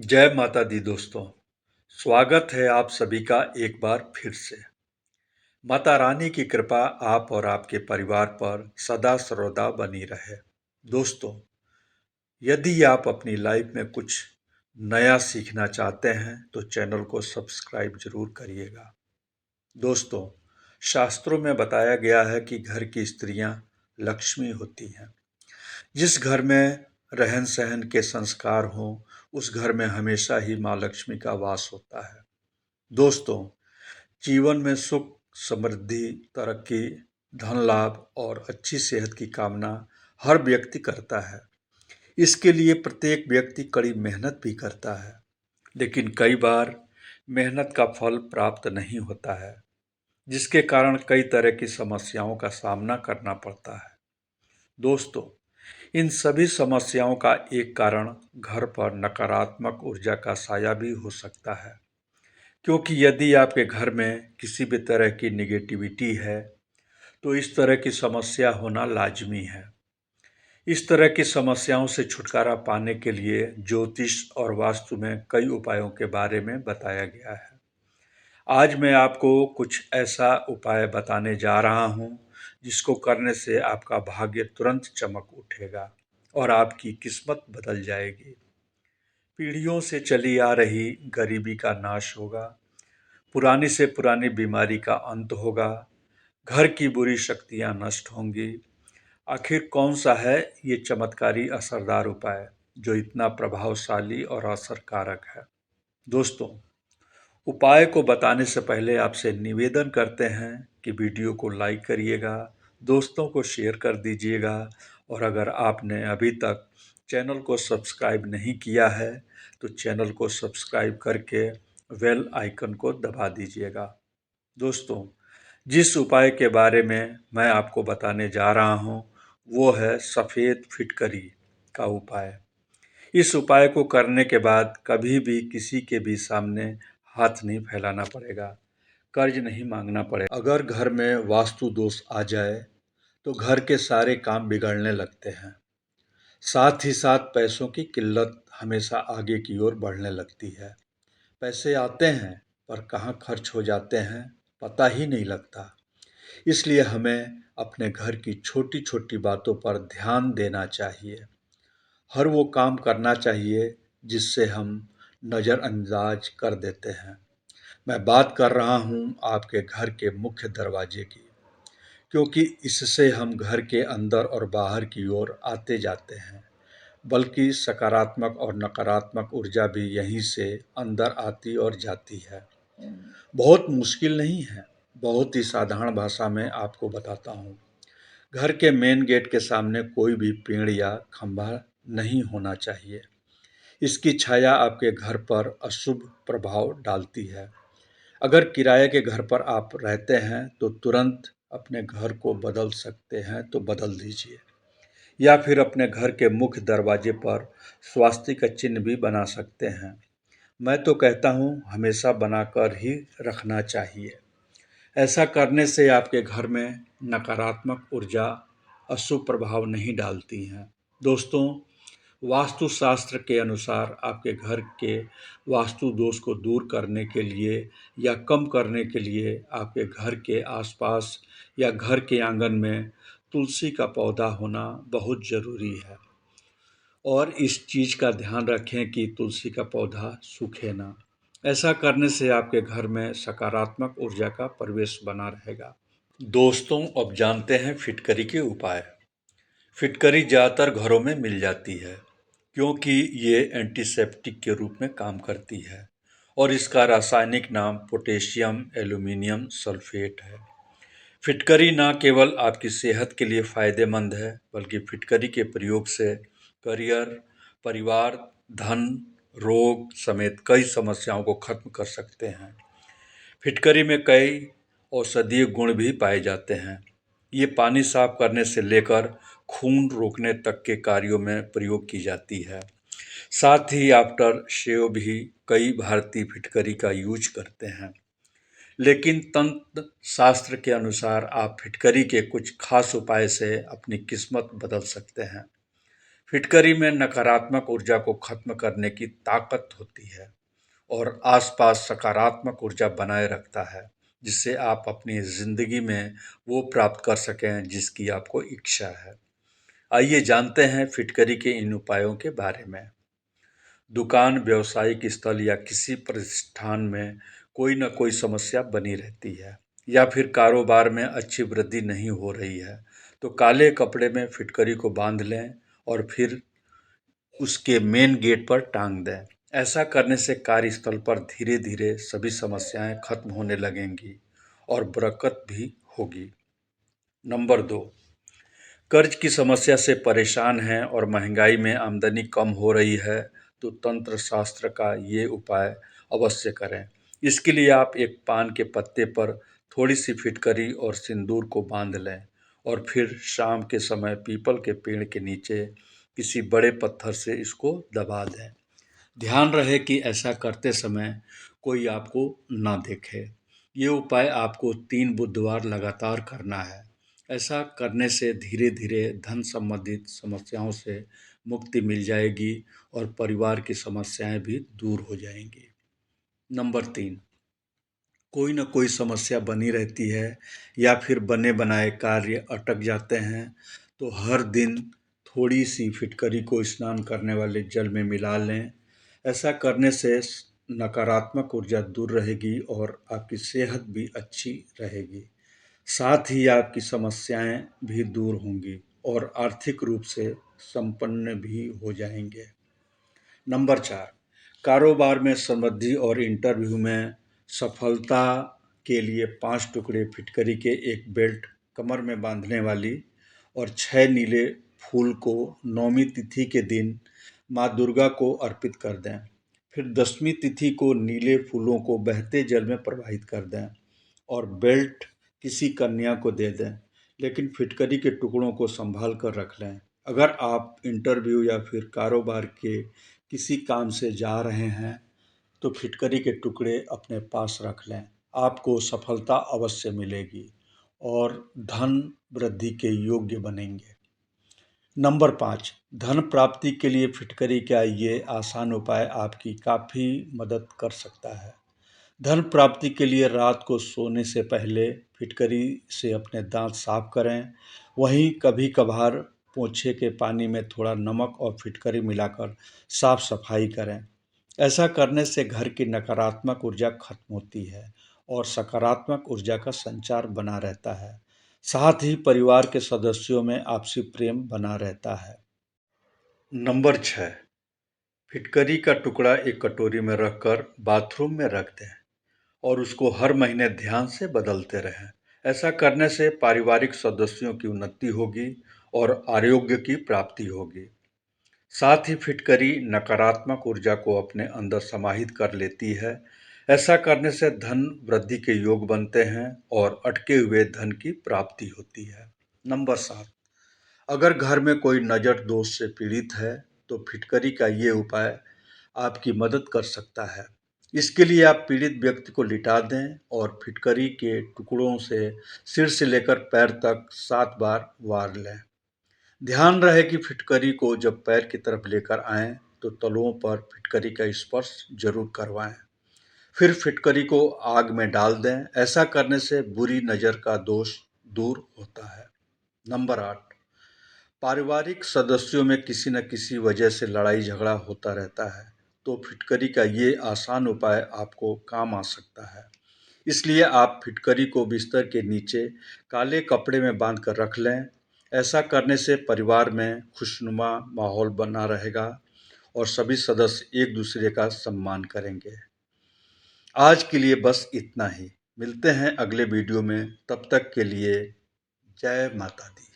जय माता दी दोस्तों। स्वागत है आप सभी का एक बार फिर से। माता रानी की कृपा आप और आपके परिवार पर सदा सर्वदा बनी रहे। दोस्तों, यदि आप अपनी लाइफ में कुछ नया सीखना चाहते हैं तो चैनल को सब्सक्राइब जरूर करिएगा। दोस्तों, शास्त्रों में बताया गया है कि घर की स्त्रियां लक्ष्मी होती हैं। जिस घर में रहन सहन के संस्कार हों, उस घर में हमेशा ही माँ लक्ष्मी का वास होता है। दोस्तों, जीवन में सुख, समृद्धि, तरक्की, धन लाभ और अच्छी सेहत की कामना हर व्यक्ति करता है। इसके लिए प्रत्येक व्यक्ति कड़ी मेहनत भी करता है, लेकिन कई बार मेहनत का फल प्राप्त नहीं होता है, जिसके कारण कई तरह की समस्याओं का सामना करना पड़ता है। दोस्तों, इन सभी समस्याओं का एक कारण घर पर नकारात्मक ऊर्जा का साया भी हो सकता है, क्योंकि यदि आपके घर में किसी भी तरह की निगेटिविटी है तो इस तरह की समस्या होना लाजमी है। इस तरह की समस्याओं से छुटकारा पाने के लिए ज्योतिष और वास्तु में कई उपायों के बारे में बताया गया है। आज मैं आपको कुछ ऐसा उपाय बताने जा रहा हूं जिसको करने से आपका भाग्य तुरंत चमक उठेगा और आपकी किस्मत बदल जाएगी। पीढ़ियों से चली आ रही गरीबी का नाश होगा, पुरानी से पुरानी बीमारी का अंत होगा, घर की बुरी शक्तियां नष्ट होंगी। आखिर कौन सा है ये चमत्कारी असरदार उपाय जो इतना प्रभावशाली और असरकारक है? दोस्तों, उपाय को बताने से पहले आपसे निवेदन करते हैं कि वीडियो को लाइक करिएगा, दोस्तों को शेयर कर दीजिएगा और अगर आपने अभी तक चैनल को सब्सक्राइब नहीं किया है तो चैनल को सब्सक्राइब करके बेल आइकन को दबा दीजिएगा। दोस्तों, जिस उपाय के बारे में मैं आपको बताने जा रहा हूँ वो है सफ़ेद फिटकरी का उपाय। इस उपाय को करने के बाद कभी भी किसी के भी सामने हाथ नहीं फैलाना पड़ेगा, कर्ज नहीं मांगना पड़ेगा। अगर घर में वास्तु दोष आ जाए तो घर के सारे काम बिगड़ने लगते हैं। साथ ही साथ पैसों की किल्लत हमेशा आगे की ओर बढ़ने लगती है। पैसे आते हैं पर कहाँ खर्च हो जाते हैं पता ही नहीं लगता। इसलिए हमें अपने घर की छोटी छोटी बातों पर ध्यान देना चाहिए। हर वो काम करना चाहिए जिससे हम नज़रअंदाज कर देते हैं। मैं बात कर रहा हूँ आपके घर के मुख्य दरवाजे की, क्योंकि इससे हम घर के अंदर और बाहर की ओर आते जाते हैं। बल्कि सकारात्मक और नकारात्मक ऊर्जा भी यहीं से अंदर आती और जाती है। बहुत मुश्किल नहीं है, बहुत ही साधारण भाषा में आपको बताता हूँ। घर के मेन गेट के सामने कोई भी पेड़ या खंभा नहीं होना चाहिए। इसकी छाया आपके घर पर अशुभ प्रभाव डालती है। अगर किराए के घर पर आप रहते हैं तो तुरंत अपने घर को बदल सकते हैं तो बदल दीजिए, या फिर अपने घर के मुख्य दरवाजे पर स्वास्तिक का चिन्ह भी बना सकते हैं। मैं तो कहता हूँ हमेशा बनाकर ही रखना चाहिए। ऐसा करने से आपके घर में नकारात्मक ऊर्जा अशुभ प्रभाव नहीं डालती हैं। दोस्तों, वास्तुशास्त्र के अनुसार आपके घर के वास्तु दोष को दूर करने के लिए या कम करने के लिए आपके घर के आसपास या घर के आंगन में तुलसी का पौधा होना बहुत ज़रूरी है। और इस चीज़ का ध्यान रखें कि तुलसी का पौधा सूखे ना। ऐसा करने से आपके घर में सकारात्मक ऊर्जा का प्रवेश बना रहेगा। दोस्तों, अब जानते हैं फिटकरी के उपाय। फिटकरी ज़्यादातर घरों में मिल जाती है क्योंकि ये एंटीसेप्टिक के रूप में काम करती है और इसका रासायनिक नाम पोटेशियम एल्यूमिनियम सल्फेट है। फिटकरी न केवल आपकी सेहत के लिए फायदेमंद है, बल्कि फिटकरी के प्रयोग से करियर, परिवार, धन, रोग समेत कई समस्याओं को खत्म कर सकते हैं। फिटकरी में कई औषधीय गुण भी पाए जाते हैं। ये पानी साफ करने से लेकर खून रोकने तक के कार्यों में प्रयोग की जाती है। साथ ही आफ्टर शेव भी कई भारतीय फिटकरी का यूज करते हैं। लेकिन तंत्र शास्त्र के अनुसार आप फिटकरी के कुछ खास उपाय से अपनी किस्मत बदल सकते हैं। फिटकरी में नकारात्मक ऊर्जा को खत्म करने की ताकत होती है और आसपास सकारात्मक ऊर्जा बनाए रखता है, जिससे आप अपनी ज़िंदगी में वो प्राप्त कर सकें जिसकी आपको इच्छा है। आइए जानते हैं फिटकरी के इन उपायों के बारे में। दुकान, व्यावसायिक स्थल या किसी प्रतिष्ठान में कोई न कोई समस्या बनी रहती है या फिर कारोबार में अच्छी वृद्धि नहीं हो रही है, तो काले कपड़े में फिटकरी को बांध लें और फिर उसके मेन गेट पर टांग दें। ऐसा करने से कार्यस्थल पर धीरे धीरे सभी समस्याएं खत्म होने लगेंगी और बरकत भी होगी। नंबर 2, कर्ज की समस्या से परेशान हैं और महंगाई में आमदनी कम हो रही है, तो तंत्र शास्त्र का ये उपाय अवश्य करें। इसके लिए आप एक पान के पत्ते पर थोड़ी सी फिटकरी और सिंदूर को बांध लें और फिर शाम के समय पीपल के पेड़ के नीचे किसी बड़े पत्थर से इसको दबा दें। ध्यान रहे कि ऐसा करते समय कोई आपको ना देखे। ये उपाय आपको 3 बुधवार लगातार करना है। ऐसा करने से धीरे धीरे धन संबंधित समस्याओं से मुक्ति मिल जाएगी और परिवार की समस्याएं भी दूर हो जाएंगी। नंबर 3, कोई न कोई समस्या बनी रहती है या फिर बने बनाए कार्य अटक जाते हैं, तो हर दिन थोड़ी सी फिटकरी को स्नान करने वाले जल में मिला लें। ऐसा करने से नकारात्मक ऊर्जा दूर रहेगी और आपकी सेहत भी अच्छी रहेगी। साथ ही आपकी समस्याएं भी दूर होंगी और आर्थिक रूप से संपन्न भी हो जाएंगे। नंबर 4, कारोबार में समृद्धि और इंटरव्यू में सफलता के लिए 5 टुकड़े फिटकरी के एक बेल्ट कमर में बांधने वाली और 6 नीले फूल को नौमी तिथि के दिन माँ दुर्गा को अर्पित कर दें। फिर 10वीं तिथि को नीले फूलों को बहते जल में प्रवाहित कर दें और बेल्ट किसी कन्या को दे दें, लेकिन फिटकरी के टुकड़ों को संभाल कर रख लें। अगर आप इंटरव्यू या फिर कारोबार के किसी काम से जा रहे हैं, तो फिटकरी के टुकड़े अपने पास रख लें। आपको सफलता अवश्य मिलेगी और धन वृद्धि के योग्य बनेंगे। नंबर 5, धन प्राप्ति के लिए फिटकरी का ये आसान उपाय आपकी काफ़ी मदद कर सकता है। धन प्राप्ति के लिए रात को सोने से पहले फिटकरी से अपने दांत साफ करें। वहीं कभी कभार पोछे के पानी में थोड़ा नमक और फिटकरी मिलाकर साफ सफाई करें। ऐसा करने से घर की नकारात्मक ऊर्जा खत्म होती है और सकारात्मक ऊर्जा का संचार बना रहता है। साथ ही परिवार के सदस्यों में आपसी प्रेम बना रहता है। नंबर 6, फिटकरी का टुकड़ा एक कटोरी में रखकर बाथरूम में रख दें और उसको हर महीने ध्यान से बदलते रहें। ऐसा करने से पारिवारिक सदस्यों की उन्नति होगी और आरोग्य की प्राप्ति होगी। साथ ही फिटकरी नकारात्मक ऊर्जा को अपने अंदर समाहित कर लेती है। ऐसा करने से धन वृद्धि के योग बनते हैं और अटके हुए धन की प्राप्ति होती है। नंबर 7, अगर घर में कोई नज़र दोष से पीड़ित है, तो फिटकरी का ये उपाय आपकी मदद कर सकता है। इसके लिए आप पीड़ित व्यक्ति को लिटा दें और फिटकरी के टुकड़ों से सिर से लेकर पैर तक 7 बार वार लें। ध्यान रहे कि फिटकरी को जब पैर की तरफ लेकर आएं, तो तलुओं पर फिटकरी का स्पर्श जरूर करवाएं। फिर फिटकरी को आग में डाल दें। ऐसा करने से बुरी नज़र का दोष दूर होता है। नंबर 8, पारिवारिक सदस्यों में किसी न किसी वजह से लड़ाई झगड़ा होता रहता है, तो फिटकरी का ये आसान उपाय आपको काम आ सकता है। इसलिए आप फिटकरी को बिस्तर के नीचे काले कपड़े में बांध कर रख लें। ऐसा करने से परिवार में खुशनुमा माहौल बना रहेगा और सभी सदस्य एक दूसरे का सम्मान करेंगे। आज के लिए बस इतना ही। मिलते हैं अगले वीडियो में, तब तक के लिए जय माता दी।